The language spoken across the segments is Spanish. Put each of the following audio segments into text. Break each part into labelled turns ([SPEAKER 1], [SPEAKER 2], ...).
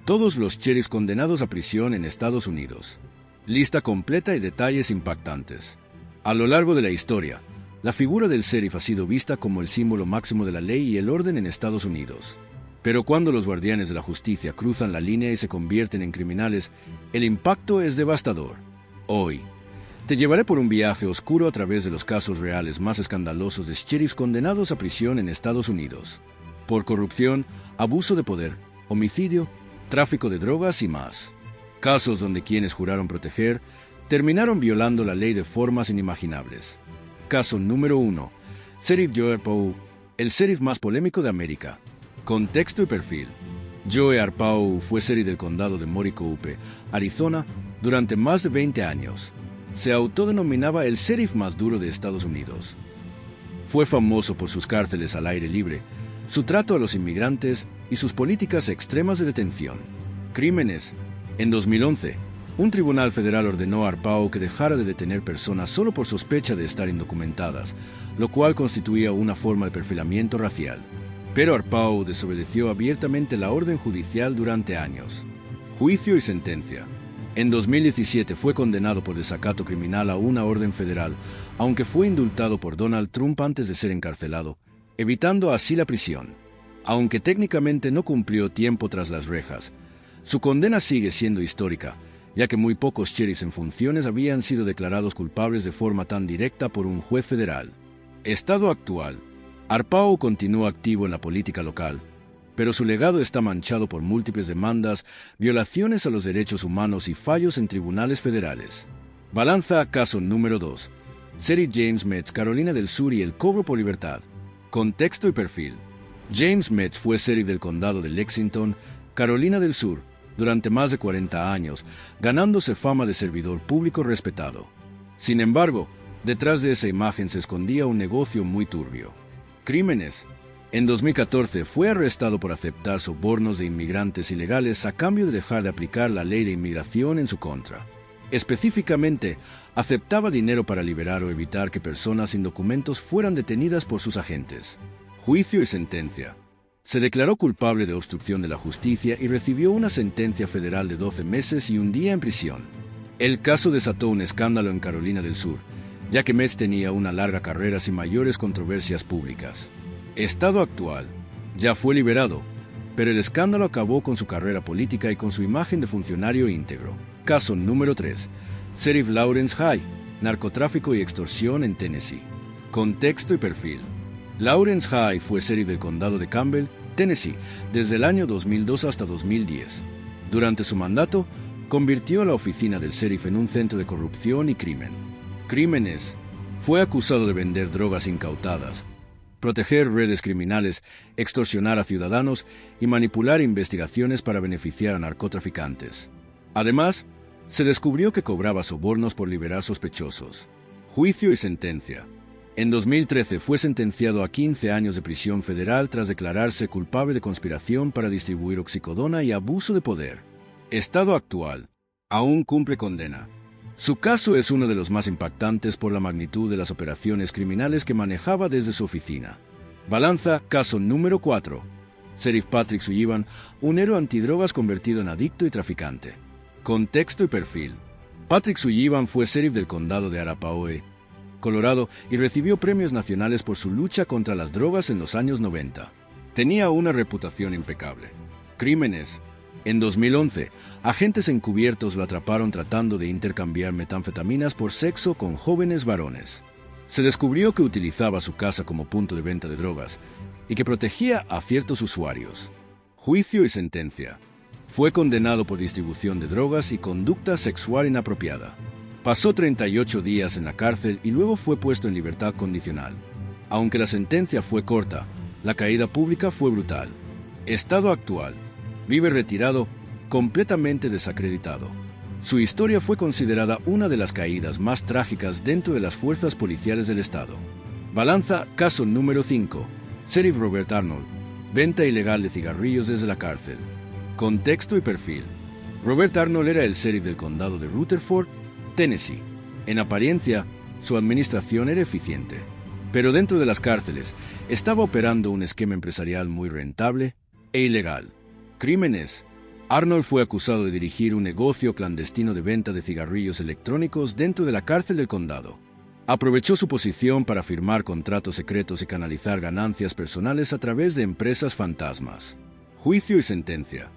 [SPEAKER 1] Todos los sheriffs condenados a prisión en Estados Unidos. Lista completa y detalles impactantes. A lo largo de la historia, la figura del sheriff ha sido vista como el símbolo máximo de la ley y el orden en Estados Unidos. Pero cuando los guardianes de la justicia cruzan la línea y se convierten en criminales, el impacto es devastador. Hoy, te llevaré por un viaje oscuro a través de los casos reales más escandalosos de sheriffs condenados a prisión en Estados Unidos, por corrupción, abuso de poder, homicidio, tráfico de drogas y más. Casos donde quienes juraron proteger terminaron violando la ley de formas inimaginables. Caso número 1. Sheriff Joe Arpaio, el sheriff más polémico de América. Contexto y perfil. Joe Arpaio fue sheriff del condado de Maricopa, Arizona, durante más de 20 años. Se autodenominaba el sheriff más duro de Estados Unidos. Fue famoso por sus cárceles al aire libre, su trato a los inmigrantes y sus políticas extremas de detención. Crímenes. En 2011, un tribunal federal ordenó a Arpaio que dejara de detener personas solo por sospecha de estar indocumentadas, lo cual constituía una forma de perfilamiento racial. Pero Arpaio desobedeció abiertamente la orden judicial durante años. Juicio y sentencia. En 2017 fue condenado por desacato criminal a una orden federal, aunque fue indultado por Donald Trump antes de ser encarcelado, evitando así la prisión. Aunque técnicamente no cumplió tiempo tras las rejas, su condena sigue siendo histórica, ya que muy pocos sheriffs en funciones habían sido declarados culpables de forma tan directa por un juez federal. Estado actual. Arpaio continúa activo en la política local, pero su legado está manchado por múltiples demandas, violaciones a los derechos humanos y fallos en tribunales federales. Balanza. Caso número 2. Sheriff James Metz, Carolina del Sur y el cobro por libertad. Contexto y perfil. James Metz fue sheriff del condado de Lexington, Carolina del Sur, durante más de 40 años, ganándose fama de servidor público respetado. Sin embargo, detrás de esa imagen se escondía un negocio muy turbio. Crímenes. En 2014 fue arrestado por aceptar sobornos de inmigrantes ilegales a cambio de dejar de aplicar la ley de inmigración en su contra. Específicamente, aceptaba dinero para liberar o evitar que personas sin documentos fueran detenidas por sus agentes. Juicio y sentencia. Se declaró culpable de obstrucción de la justicia y recibió una sentencia federal de 12 meses y un día en prisión. El caso desató un escándalo en Carolina del Sur, ya que Metz tenía una larga carrera sin mayores controversias públicas. Estado actual. Ya fue liberado, pero el escándalo acabó con su carrera política y con su imagen de funcionario íntegro. Caso número 3. Sheriff Lawrence High, narcotráfico y extorsión en Tennessee. Contexto y perfil. Lawrence High fue sheriff del condado de Campbell, Tennessee, desde el año 2002 hasta 2010. Durante su mandato, convirtió a la oficina del sheriff en un centro de corrupción y crimen. Crímenes. Fue acusado de vender drogas incautadas, proteger redes criminales, extorsionar a ciudadanos y manipular investigaciones para beneficiar a narcotraficantes. Además, se descubrió que cobraba sobornos por liberar sospechosos. Juicio y sentencia. En 2013 fue sentenciado a 15 años de prisión federal tras declararse culpable de conspiración para distribuir oxicodona y abuso de poder. Estado actual. Aún cumple condena. Su caso es uno de los más impactantes por la magnitud de las operaciones criminales que manejaba desde su oficina. Balanza. Caso número 4. Sheriff Patrick Sullivan, un héroe antidrogas convertido en adicto y traficante. Contexto y perfil. Patrick Sullivan fue sheriff del condado de Arapahoe, Colorado, y recibió premios nacionales por su lucha contra las drogas en los años 90. Tenía una reputación impecable. Crímenes. En 2011, agentes encubiertos lo atraparon tratando de intercambiar metanfetaminas por sexo con jóvenes varones. Se descubrió que utilizaba su casa como punto de venta de drogas y que protegía a ciertos usuarios. Juicio y sentencia. Fue condenado por distribución de drogas y conducta sexual inapropiada. Pasó 38 días en la cárcel y luego fue puesto en libertad condicional. Aunque la sentencia fue corta, la caída pública fue brutal. Estado actual. Vive retirado, completamente desacreditado. Su historia fue considerada una de las caídas más trágicas dentro de las fuerzas policiales del estado. Balanza. Caso número 5. Sheriff Robert Arnold. Venta ilegal de cigarrillos desde la cárcel. Contexto y perfil. Robert Arnold era el sheriff del condado de Rutherford, Tennessee. En apariencia, su administración era eficiente, pero dentro de las cárceles estaba operando un esquema empresarial muy rentable e ilegal. Crímenes. Arnold fue acusado de dirigir un negocio clandestino de venta de cigarrillos electrónicos dentro de la cárcel del condado. Aprovechó su posición para firmar contratos secretos y canalizar ganancias personales a través de empresas fantasmas. Juicio y sentencia.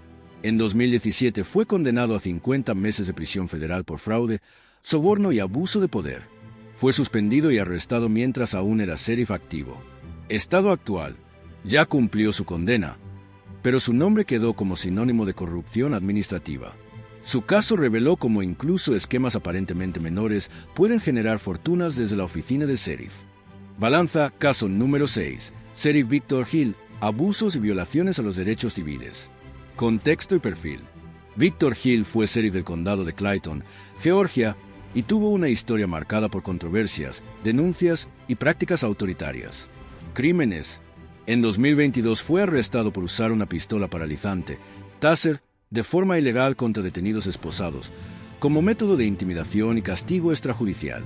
[SPEAKER 1] En 2017 fue condenado a 50 meses de prisión federal por fraude, soborno y abuso de poder. Fue suspendido y arrestado mientras aún era sheriff activo. Estado actual. Ya cumplió su condena, pero su nombre quedó como sinónimo de corrupción administrativa. Su caso reveló cómo incluso esquemas aparentemente menores pueden generar fortunas desde la oficina del sheriff. Balanza, caso número 6. Sheriff Victor Hill, abusos y violaciones a los derechos civiles. Contexto y perfil. Victor Hill fue sheriff del condado de Clayton, Georgia, y tuvo una historia marcada por controversias, denuncias y prácticas autoritarias. Crímenes. En 2022 fue arrestado por usar una pistola paralizante, taser, de forma ilegal contra detenidos esposados, como método de intimidación y castigo extrajudicial.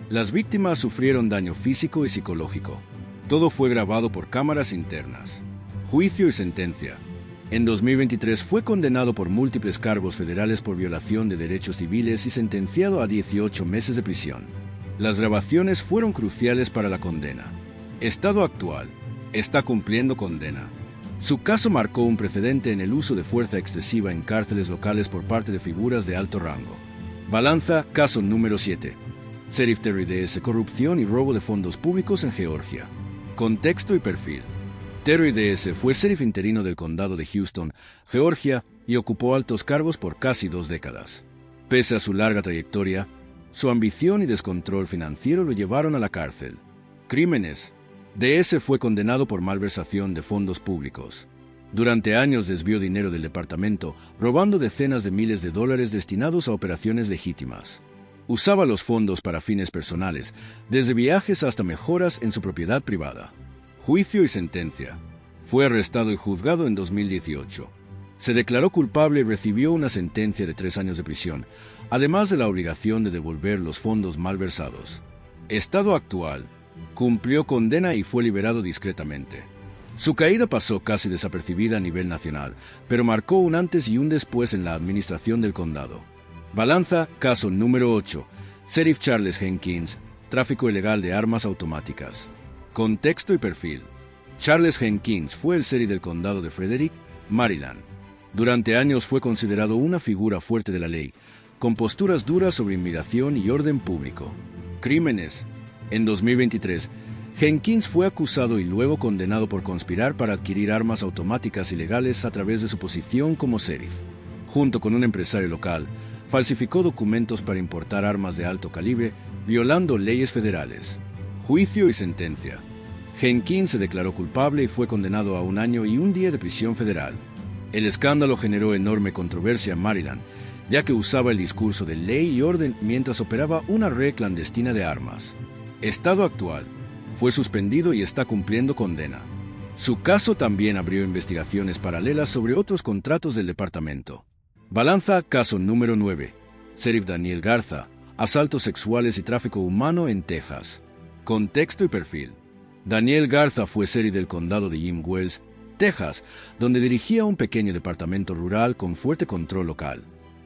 [SPEAKER 1] Las víctimas sufrieron daño físico y psicológico. Todo fue grabado por cámaras internas. Juicio y sentencia. En 2023 fue condenado por múltiples cargos federales por violación de derechos civiles y sentenciado a 18 meses de prisión. Las grabaciones fueron cruciales para la condena. Estado actual. Está cumpliendo condena. Su caso marcó un precedente en el uso de fuerza excesiva en cárceles locales por parte de figuras de alto rango. Balanza, caso número 7. Sheriff Terry D.S. Corrupción y robo de fondos públicos en Georgia. Contexto y perfil. Terry D.S. fue sheriff interino del condado de Houston, Georgia, y ocupó altos cargos por casi 2 décadas. Pese a su larga trayectoria, su ambición y descontrol financiero lo llevaron a la cárcel. Crímenes. D.S. fue condenado por malversación de fondos públicos. Durante años desvió dinero del departamento, robando decenas de miles de dólares destinados a operaciones legítimas. Usaba los fondos para fines personales, desde viajes hasta mejoras en su propiedad privada. Juicio y sentencia. Fue arrestado y juzgado en 2018. Se declaró culpable y recibió una sentencia de 3 años de prisión, además de la obligación de devolver los fondos malversados. Estado actual. Cumplió condena y fue liberado discretamente. Su caída pasó casi desapercibida a nivel nacional, pero marcó un antes y un después en la administración del condado. Balanza, caso número 8. Sheriff Charles Jenkins, tráfico ilegal de armas automáticas. Contexto y perfil. Charles Jenkins fue el sheriff del condado de Frederick, Maryland. Durante años fue considerado una figura fuerte de la ley, con posturas duras sobre inmigración y orden público. Crímenes. En 2023, Jenkins fue acusado y luego condenado por conspirar para adquirir armas automáticas ilegales a través de su posición como sheriff. Junto con un empresario local, falsificó documentos para importar armas de alto calibre, violando leyes federales. Juicio y sentencia. Jenkins se declaró culpable y fue condenado a 1 año y 1 día de prisión federal. El escándalo generó enorme controversia en Maryland, ya que usaba el discurso de ley y orden mientras operaba una red clandestina de armas. Estado actual. Fue suspendido y está cumpliendo condena. Su caso también abrió investigaciones paralelas sobre otros contratos del departamento. Balanza, caso número 9. Sheriff Daniel Garza, asaltos sexuales y tráfico humano en Texas. Contexto y perfil. Daniel Garza fue sheriff del condado de Jim Wells, Texas, donde dirigía un pequeño departamento rural con fuerte control local.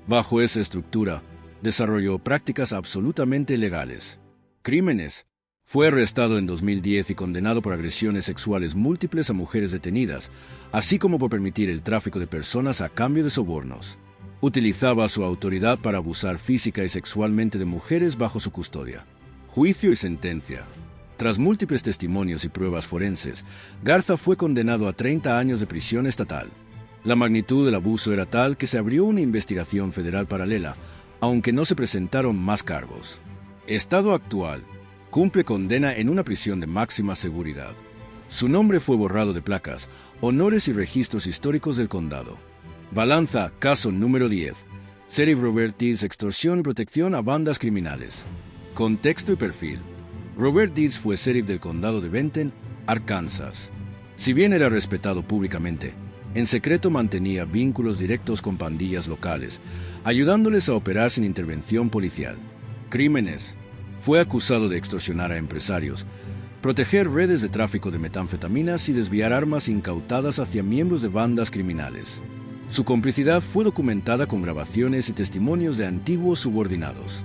[SPEAKER 1] Bajo esa estructura, desarrolló prácticas absolutamente ilegales. Crímenes. Fue arrestado en 2010 y condenado por agresiones sexuales múltiples a mujeres detenidas, así como por permitir el tráfico de personas a cambio de sobornos. Utilizaba su autoridad para abusar física y sexualmente de mujeres bajo su custodia. Juicio y sentencia. Tras múltiples testimonios y pruebas forenses, Garza fue condenado a 30 años de prisión estatal. La magnitud del abuso era tal que se abrió una investigación federal paralela, aunque no se presentaron más cargos. Estado actual. Cumple condena en una prisión de máxima seguridad. Su nombre fue borrado de placas, honores y registros históricos del condado. Balanza, caso número 10. Sheriff Robert Deeds, extorsión y protección a bandas criminales. Contexto y perfil. Robert Deeds fue sheriff del condado de Benton, Arkansas. Si bien era respetado públicamente, en secreto mantenía vínculos directos con pandillas locales, ayudándoles a operar sin intervención policial. Crímenes. Fue acusado de extorsionar a empresarios, proteger redes de tráfico de metanfetaminas y desviar armas incautadas hacia miembros de bandas criminales. Su complicidad fue documentada con grabaciones y testimonios de antiguos subordinados.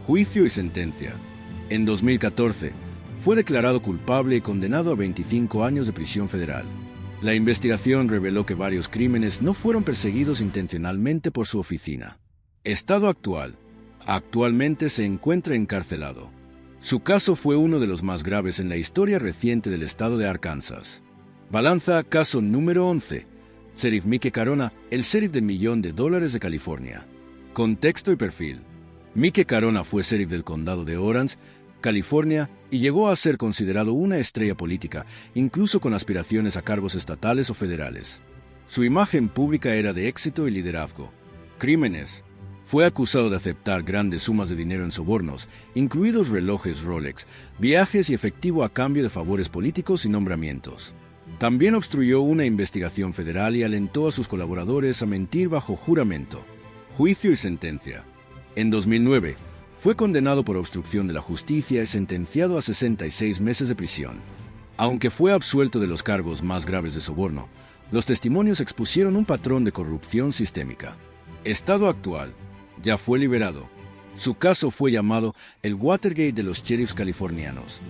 [SPEAKER 1] Juicio y sentencia. En 2014, fue declarado culpable y condenado a 25 años de prisión federal. La investigación reveló que varios crímenes no fueron perseguidos intencionalmente por su oficina. Estado actual. Actualmente se encuentra encarcelado. Su caso fue uno de los más graves en la historia reciente del estado de Arkansas. Balanza, caso número 11. Sheriff Mike Carona, el sheriff del $1 millón de California. Contexto y perfil. Mike Carona fue sheriff del condado de Orange, California, y llegó a ser considerado una estrella política, incluso con aspiraciones a cargos estatales o federales. Su imagen pública era de éxito y liderazgo. Crímenes. Fue acusado de aceptar grandes sumas de dinero en sobornos, incluidos relojes Rolex, viajes y efectivo a cambio de favores políticos y nombramientos. También obstruyó una investigación federal y alentó a sus colaboradores a mentir bajo juramento. Juicio y sentencia. En 2009, fue condenado por obstrucción de la justicia y sentenciado a 66 meses de prisión. Aunque fue absuelto de los cargos más graves de soborno, los testimonios expusieron un patrón de corrupción sistémica. Estado actual. Ya fue liberado. Su caso fue llamado el Watergate de los sheriffs californianos.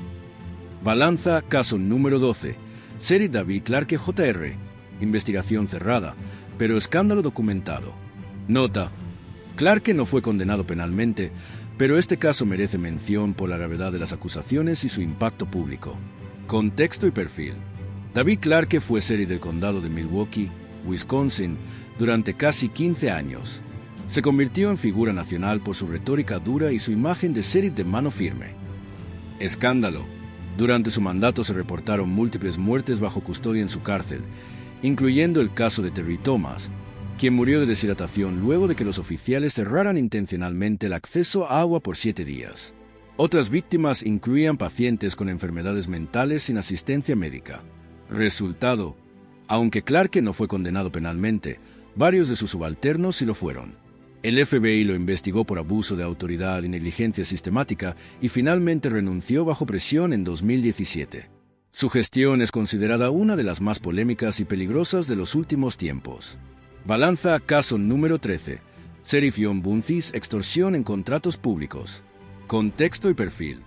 [SPEAKER 1] Balanza, caso número 12. Sheriff David Clarke Jr. Investigación cerrada, pero escándalo documentado. Nota: Clarke no fue condenado penalmente, pero este caso merece mención por la gravedad de las acusaciones y su impacto público. Contexto y perfil. David Clarke fue sheriff del condado de Milwaukee, Wisconsin, durante casi 15 años. Se convirtió en figura nacional por su retórica dura y su imagen de sheriff de mano firme. Escándalo. Durante su mandato se reportaron múltiples muertes bajo custodia en su cárcel, incluyendo el caso de Terry Thomas, quien murió de deshidratación luego de que los oficiales cerraran intencionalmente el acceso a agua por 7 días. Otras víctimas incluían pacientes con enfermedades mentales sin asistencia médica. Resultado: aunque Clarke no fue condenado penalmente, varios de sus subalternos sí lo fueron. El FBI lo investigó por abuso de autoridad y negligencia sistemática y finalmente renunció bajo presión en 2017. Su gestión es considerada una de las más polémicas y peligrosas de los últimos tiempos. Balanza, caso número 13. Sheriff John Buncis, extorsión en contratos públicos. Contexto y perfil.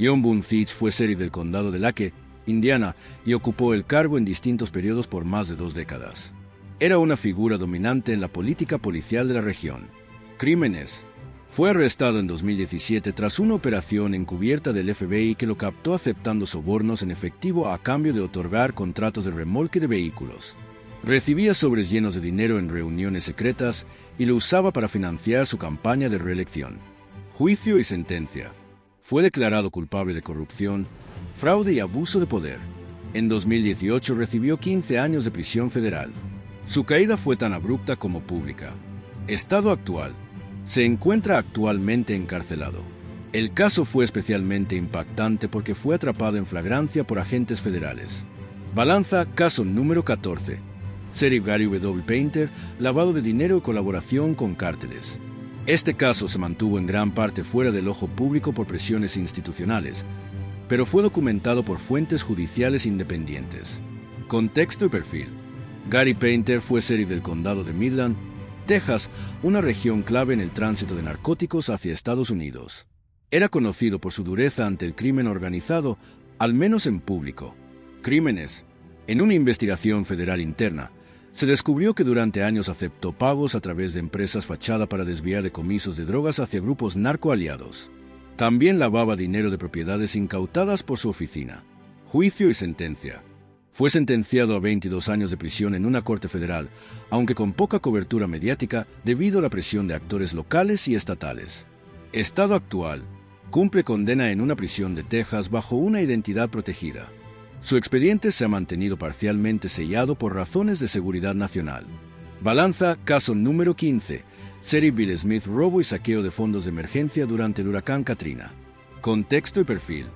[SPEAKER 1] John Buncis fue sheriff del condado de Lake, Indiana, y ocupó el cargo en distintos periodos por más de 2 décadas. Era una figura dominante en la política policial de la región. Crímenes. Fue arrestado en 2017 tras una operación encubierta del FBI que lo captó aceptando sobornos en efectivo a cambio de otorgar contratos de remolque de vehículos. Recibía sobres llenos de dinero en reuniones secretas y lo usaba para financiar su campaña de reelección. Juicio y sentencia. Fue declarado culpable de corrupción, fraude y abuso de poder. En 2018 recibió 15 años de prisión federal. Su caída fue tan abrupta como pública. Estado actual. Se encuentra actualmente encarcelado. El caso fue especialmente impactante porque fue atrapado en flagrancia por agentes federales. Balanza, caso número 14. Sheriff Gary W. Painter, lavado de dinero y colaboración con cárteles. Este caso se mantuvo en gran parte fuera del ojo público por presiones institucionales, pero fue documentado por fuentes judiciales independientes. Contexto y perfil. Gary Painter fue sheriff del condado de Midland, Texas, una región clave en el tránsito de narcóticos hacia Estados Unidos. Era conocido por su dureza ante el crimen organizado, al menos en público. Crímenes. En una investigación federal interna, se descubrió que durante años aceptó pagos a través de empresas fachada para desviar decomisos de drogas hacia grupos narcoaliados. También lavaba dinero de propiedades incautadas por su oficina. Juicio y sentencia. Fue sentenciado a 22 años de prisión en una corte federal, aunque con poca cobertura mediática debido a la presión de actores locales y estatales. Estado actual. Cumple condena en una prisión de Texas bajo una identidad protegida. Su expediente se ha mantenido parcialmente sellado por razones de seguridad nacional. Balanza, caso número 15. Sheriff Bill Smith, robo y saqueo de fondos de emergencia durante el huracán Katrina. Contexto y perfil.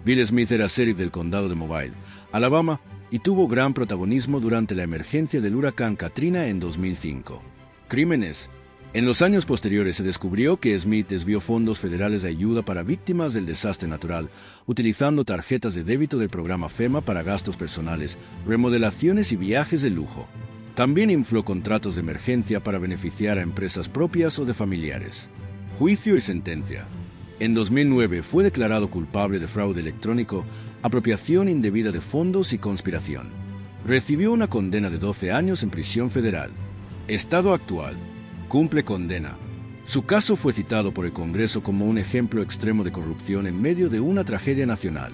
[SPEAKER 1] Bill Smith era sheriff del condado de Mobile, Alabama, y tuvo gran protagonismo durante la emergencia del huracán Katrina en 2005. Crímenes. En los años posteriores se descubrió que Smith desvió fondos federales de ayuda para víctimas del desastre natural, utilizando tarjetas de débito del programa FEMA para gastos personales, remodelaciones y viajes de lujo. También infló contratos de emergencia para beneficiar a empresas propias o de familiares. Juicio y sentencia. En 2009 fue declarado culpable de fraude electrónico, apropiación indebida de fondos y conspiración. Recibió una condena de 12 años en prisión federal. Estado actual. Cumple condena. Su caso fue citado por el Congreso como un ejemplo extremo de corrupción en medio de una tragedia nacional.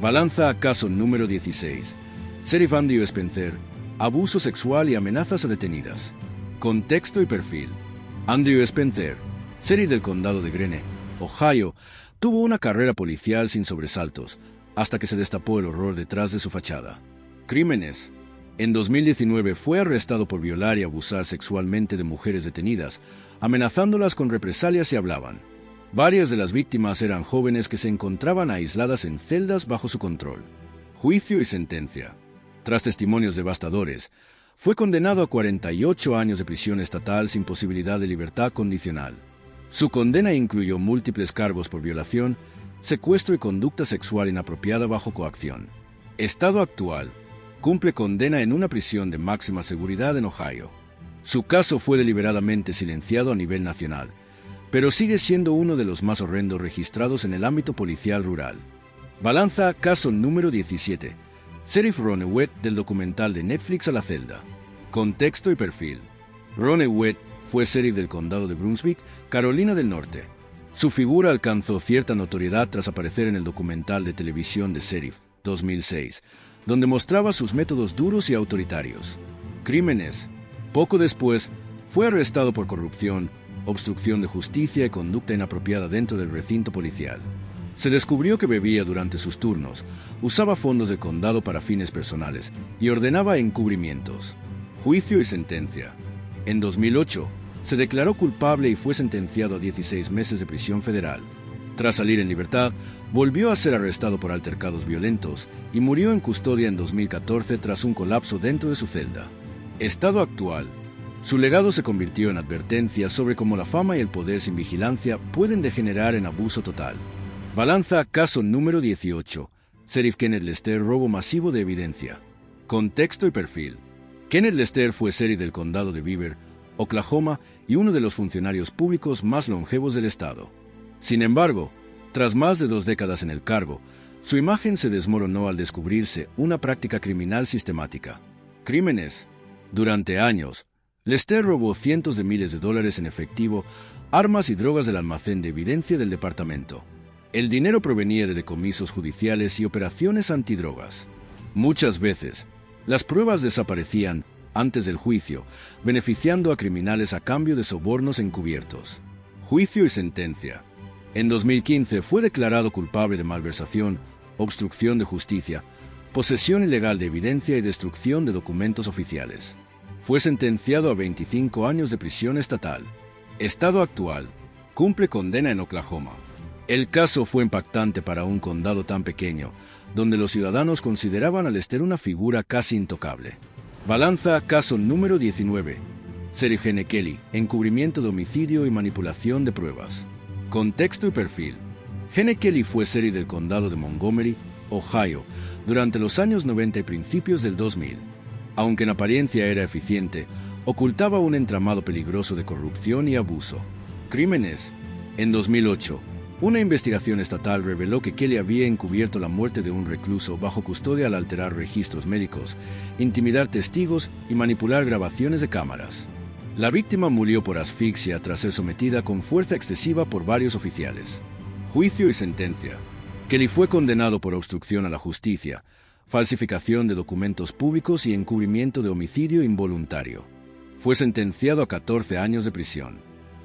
[SPEAKER 1] Balanza a caso número 16. Sheriff Andrew Spencer. Abuso sexual y amenazas a detenidas. Contexto y perfil. Andrew Spencer, sheriff del condado de Greene, Ohio, tuvo una carrera policial sin sobresaltos, hasta que se destapó el horror detrás de su fachada. Crímenes. En 2019 fue arrestado por violar y abusar sexualmente de mujeres detenidas, amenazándolas con represalias si hablaban. Varias de las víctimas eran jóvenes que se encontraban aisladas en celdas bajo su control. Juicio y sentencia. Tras testimonios devastadores, fue condenado a 48 años de prisión estatal sin posibilidad de libertad condicional. Su condena incluyó múltiples cargos por violación, secuestro y conducta sexual inapropiada bajo coacción. Estado actual. Cumple condena en una prisión de máxima seguridad en Ohio. Su caso fue deliberadamente silenciado a nivel nacional, pero sigue siendo uno de los más horrendos registrados en el ámbito policial rural. Balanza caso número 17. Sheriff Ronnie Wett del documental de Netflix A la celda. Contexto y perfil. Ronnie Wett fue sheriff del condado de Brunswick, Carolina del Norte. Su figura alcanzó cierta notoriedad tras aparecer en el documental de televisión de Sheriff, 2006, donde mostraba sus métodos duros y autoritarios. Crímenes. Poco después, fue arrestado por corrupción, obstrucción de justicia y conducta inapropiada dentro del recinto policial. Se descubrió que bebía durante sus turnos, usaba fondos del condado para fines personales y ordenaba encubrimientos. Juicio y sentencia. En 2008, se declaró culpable y fue sentenciado a 16 meses de prisión federal. Tras salir en libertad, volvió a ser arrestado por altercados violentos y murió en custodia en 2014 tras un colapso dentro de su celda. Estado actual. Su legado se convirtió en advertencia sobre cómo la fama y el poder sin vigilancia pueden degenerar en abuso total. Balanza caso número 18. Sheriff Kenneth Lester, robo masivo de evidencia. Contexto y perfil. Kenneth Lester fue sheriff del condado de Beaver, Oklahoma, y uno de los funcionarios públicos más longevos del estado. Sin embargo, tras más de 2 décadas en el cargo, su imagen se desmoronó al descubrirse una práctica criminal sistemática. Crímenes. Durante años, Lester robó cientos de miles de dólares en efectivo, armas y drogas del almacén de evidencia del departamento. El dinero provenía de decomisos judiciales y operaciones antidrogas. Muchas veces, las pruebas desaparecían antes del juicio, beneficiando a criminales a cambio de sobornos encubiertos. Juicio y sentencia. En 2015 fue declarado culpable de malversación, obstrucción de justicia, posesión ilegal de evidencia y destrucción de documentos oficiales. Fue sentenciado a 25 años de prisión estatal. Estado actual. Cumple condena en Oklahoma. El caso fue impactante para un condado tan pequeño, donde los ciudadanos consideraban a Lester una figura casi intocable. Balanza caso número 19. Sheriff Gene Kelly, encubrimiento de homicidio y manipulación de pruebas. Contexto y perfil. Gene Kelly fue sheriff del condado de Montgomery, Ohio, durante los años 90 y principios del 2000. Aunque en apariencia era eficiente, ocultaba un entramado peligroso de corrupción y abuso. Crímenes. En 2008, una investigación estatal reveló que Kelly había encubierto la muerte de un recluso bajo custodia al alterar registros médicos, intimidar testigos y manipular grabaciones de cámaras. La víctima murió por asfixia tras ser sometida con fuerza excesiva por varios oficiales. Juicio y sentencia. Kelly fue condenado por obstrucción a la justicia, falsificación de documentos públicos y encubrimiento de homicidio involuntario. Fue sentenciado a 14 años de prisión.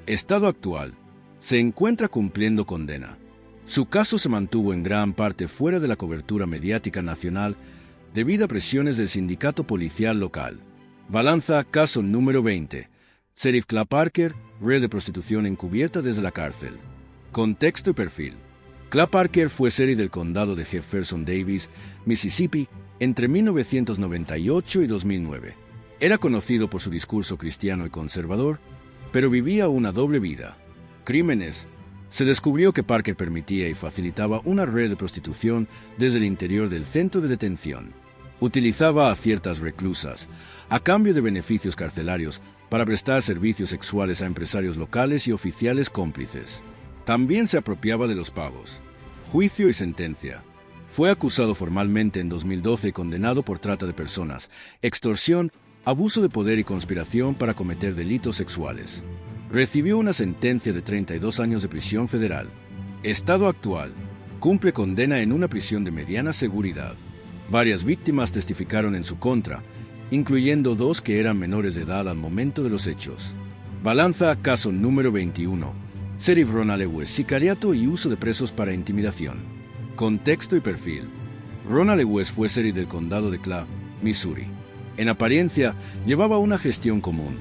[SPEAKER 1] Estado actual. Se encuentra cumpliendo condena. Su caso se mantuvo en gran parte fuera de la cobertura mediática nacional debido a presiones del sindicato policial local. Balanza caso número 20. Sheriff Clay Parker, red de prostitución encubierta desde la cárcel. Contexto y perfil. Clay Parker fue sheriff del condado de Jefferson Davis, Mississippi, entre 1998 y 2009. Era conocido por su discurso cristiano y conservador, pero vivía una doble vida. Crímenes. Se descubrió que Parker permitía y facilitaba una red de prostitución desde el interior del centro de detención. Utilizaba a ciertas reclusas, a cambio de beneficios carcelarios, para prestar servicios sexuales a empresarios locales y oficiales cómplices. También se apropiaba de los pagos. Juicio y sentencia. Fue acusado formalmente en 2012 y condenado por trata de personas, extorsión, abuso de poder y conspiración para cometer delitos sexuales. Recibió una sentencia de 32 años de prisión federal. Estado actual. Cumple condena en una prisión de mediana seguridad. Varias víctimas testificaron en su contra, incluyendo 2 que eran menores de edad al momento de los hechos. Balanza, caso número 21. Sheriff Ronald Lewis, sicariato y uso de presos para intimidación. Contexto y perfil. Ronald Lewis fue sheriff del condado de Clay, Missouri. En apariencia, llevaba una gestión común,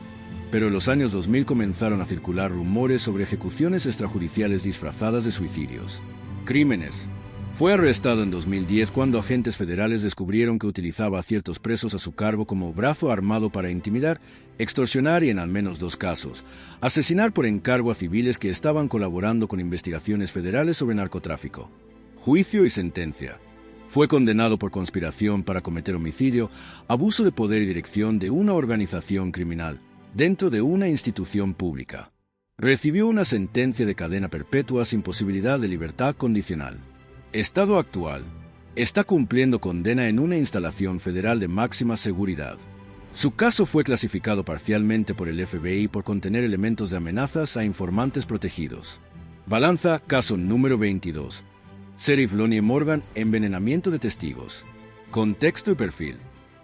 [SPEAKER 1] pero en los años 2000 comenzaron a circular rumores sobre ejecuciones extrajudiciales disfrazadas de suicidios. Crímenes. Fue arrestado en 2010 cuando agentes federales descubrieron que utilizaba a ciertos presos a su cargo como brazo armado para intimidar, extorsionar y, en al menos 2 casos, asesinar por encargo a civiles que estaban colaborando con investigaciones federales sobre narcotráfico. Juicio y sentencia. Fue condenado por conspiración para cometer homicidio, abuso de poder y dirección de una organización criminal dentro de una institución pública. Recibió una sentencia de cadena perpetua sin posibilidad de libertad condicional. Estado actual. Está cumpliendo condena en una instalación federal de máxima seguridad. Su caso fue clasificado parcialmente por el FBI por contener elementos de amenazas a informantes protegidos. Balanza, caso número 22. Sheriff Lonnie Morgan, envenenamiento de testigos. Contexto y perfil.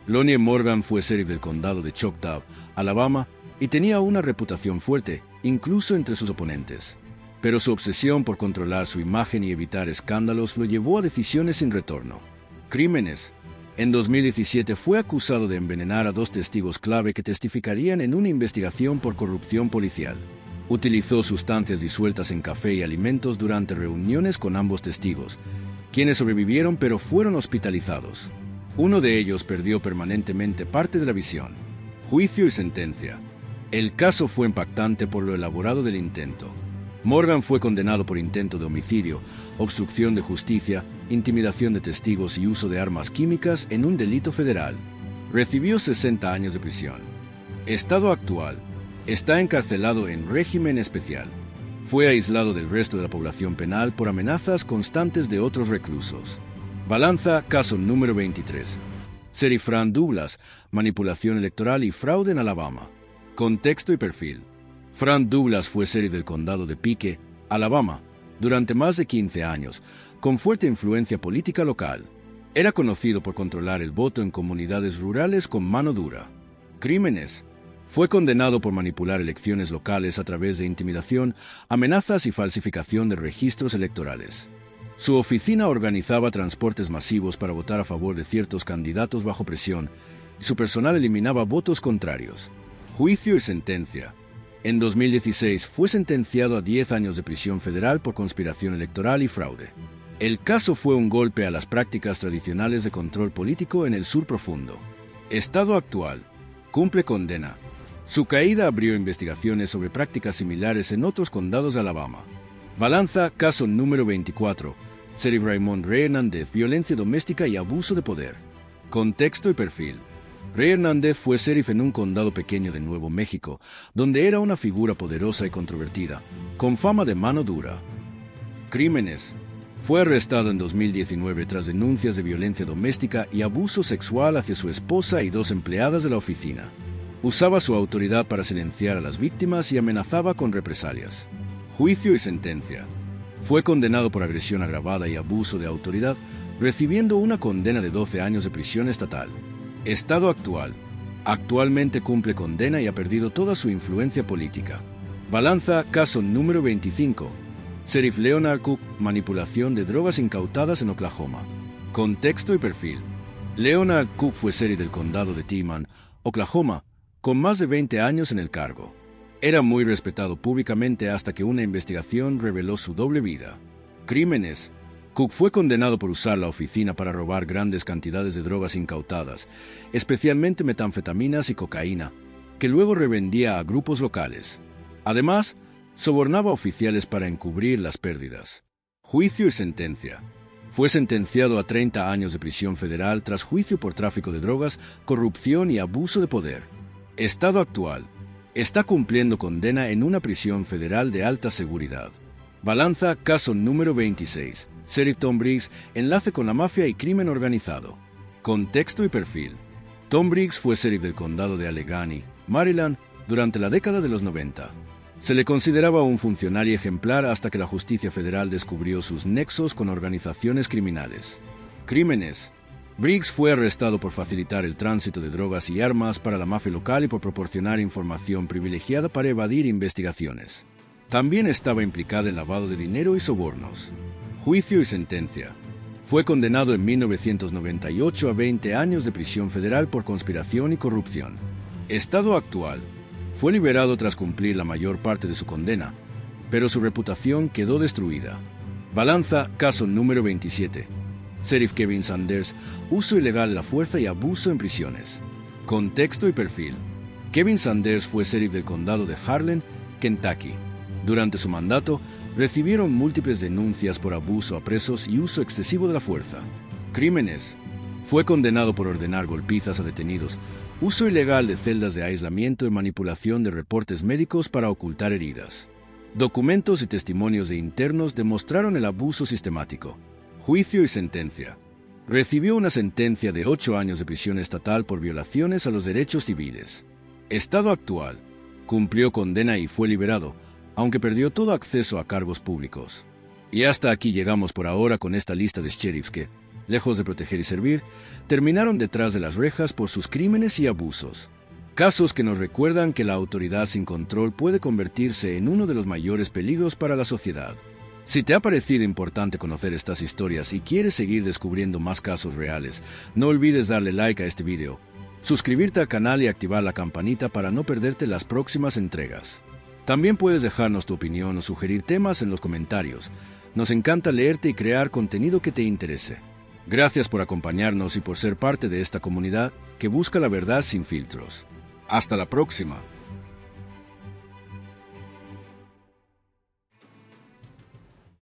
[SPEAKER 1] Lonnie Morgan fue sheriff del condado de Choctaw, Alabama, y tenía una reputación fuerte, incluso entre sus oponentes. Pero su obsesión por controlar su imagen y evitar escándalos lo llevó a decisiones sin retorno. Crímenes. En 2017 fue acusado de envenenar a 2 testigos clave que testificarían en una investigación por corrupción policial. Utilizó sustancias disueltas en café y alimentos durante reuniones con ambos testigos, quienes sobrevivieron pero fueron hospitalizados. Uno de ellos perdió permanentemente parte de la visión. Juicio y sentencia. El caso fue impactante por lo elaborado del intento. Morgan fue condenado por intento de homicidio, obstrucción de justicia, intimidación de testigos y uso de armas químicas en un delito federal. Recibió 60 años de prisión. Estado actual. Está encarcelado en régimen especial. Fue aislado del resto de la población penal por amenazas constantes de otros reclusos. Balanza, caso número 23. Sheriff Frank Douglas, manipulación electoral y fraude en Alabama. Contexto y perfil. Frank Douglas fue sheriff del condado de Pike, Alabama, durante más de 15 años, con fuerte influencia política local. Era conocido por controlar el voto en comunidades rurales con mano dura. Crímenes. Fue condenado por manipular elecciones locales a través de intimidación, amenazas y falsificación de registros electorales. Su oficina organizaba transportes masivos para votar a favor de ciertos candidatos bajo presión, y su personal eliminaba votos contrarios. Juicio y sentencia. En 2016 fue sentenciado a 10 años de prisión federal por conspiración electoral y fraude. El caso fue un golpe a las prácticas tradicionales de control político en el sur profundo. Estado actual. Cumple condena. Su caída abrió investigaciones sobre prácticas similares en otros condados de Alabama. Balanza, caso número 24. Sheriff Raymond Ray Hernández, violencia doméstica y abuso de poder. Contexto y perfil. Ray Hernández fue sheriff en un condado pequeño de Nuevo México, donde era una figura poderosa y controvertida, con fama de mano dura. Crímenes. Fue arrestado en 2019 tras denuncias de violencia doméstica y abuso sexual hacia su esposa y 2 empleadas de la oficina. Usaba su autoridad para silenciar a las víctimas y amenazaba con represalias. Juicio y sentencia. Fue condenado por agresión agravada y abuso de autoridad, recibiendo una condena de 12 años de prisión estatal. Estado actual. Actualmente cumple condena y ha perdido toda su influencia política. Balanza, caso número 25. Sheriff Leonard Cook, manipulación de drogas incautadas en Oklahoma. Contexto y perfil. Leonard Cook fue sheriff del condado de Timan, Oklahoma, con más de 20 años en el cargo. Era muy respetado públicamente hasta que una investigación reveló su doble vida. Crímenes. Cook fue condenado por usar la oficina para robar grandes cantidades de drogas incautadas, especialmente metanfetaminas y cocaína, que luego revendía a grupos locales. Además, sobornaba a oficiales para encubrir las pérdidas. Juicio y sentencia. Fue sentenciado a 30 años de prisión federal tras juicio por tráfico de drogas, corrupción y abuso de poder. Estado actual. Está cumpliendo condena en una prisión federal de alta seguridad. Balanza, caso número 26. Sheriff Tom Briggs, enlace con la mafia y crimen organizado. Contexto y perfil. Tom Briggs fue sheriff del condado de Allegheny, Maryland, durante la década de los 90. Se le consideraba un funcionario ejemplar hasta que la justicia federal descubrió sus nexos con organizaciones criminales. Crímenes. Briggs fue arrestado por facilitar el tránsito de drogas y armas para la mafia local y por proporcionar información privilegiada para evadir investigaciones. También estaba implicada en lavado de dinero y sobornos. Juicio y sentencia. Fue condenado en 1998 a 20 años de prisión federal por conspiración y corrupción. Estado actual. Fue liberado tras cumplir la mayor parte de su condena, pero su reputación quedó destruida. Balanza, caso número 27. Sheriff Kevin Sanders, uso ilegal de la fuerza y abuso en prisiones. Contexto y perfil. Kevin Sanders fue sheriff del condado de Harlan, Kentucky. Durante su mandato, recibieron múltiples denuncias por abuso a presos y uso excesivo de la fuerza. Crímenes. Fue condenado por ordenar golpizas a detenidos, uso ilegal de celdas de aislamiento y manipulación de reportes médicos para ocultar heridas. Documentos y testimonios de internos demostraron el abuso sistemático. Juicio y sentencia. Recibió una sentencia de 8 años de prisión estatal por violaciones a los derechos civiles. Estado actual. Cumplió condena y fue liberado, aunque perdió todo acceso a cargos públicos. Y hasta aquí llegamos por ahora con esta lista de sheriffs que, lejos de proteger y servir, terminaron detrás de las rejas por sus crímenes y abusos. Casos que nos recuerdan que la autoridad sin control puede convertirse en uno de los mayores peligros para la sociedad. Si te ha parecido importante conocer estas historias y quieres seguir descubriendo más casos reales, no olvides darle like a este video, suscribirte al canal y activar la campanita para no perderte las próximas entregas. También puedes dejarnos tu opinión o sugerir temas en los comentarios. Nos encanta leerte y crear contenido que te interese. Gracias por acompañarnos y por ser parte de esta comunidad que busca la verdad sin filtros. Hasta la próxima.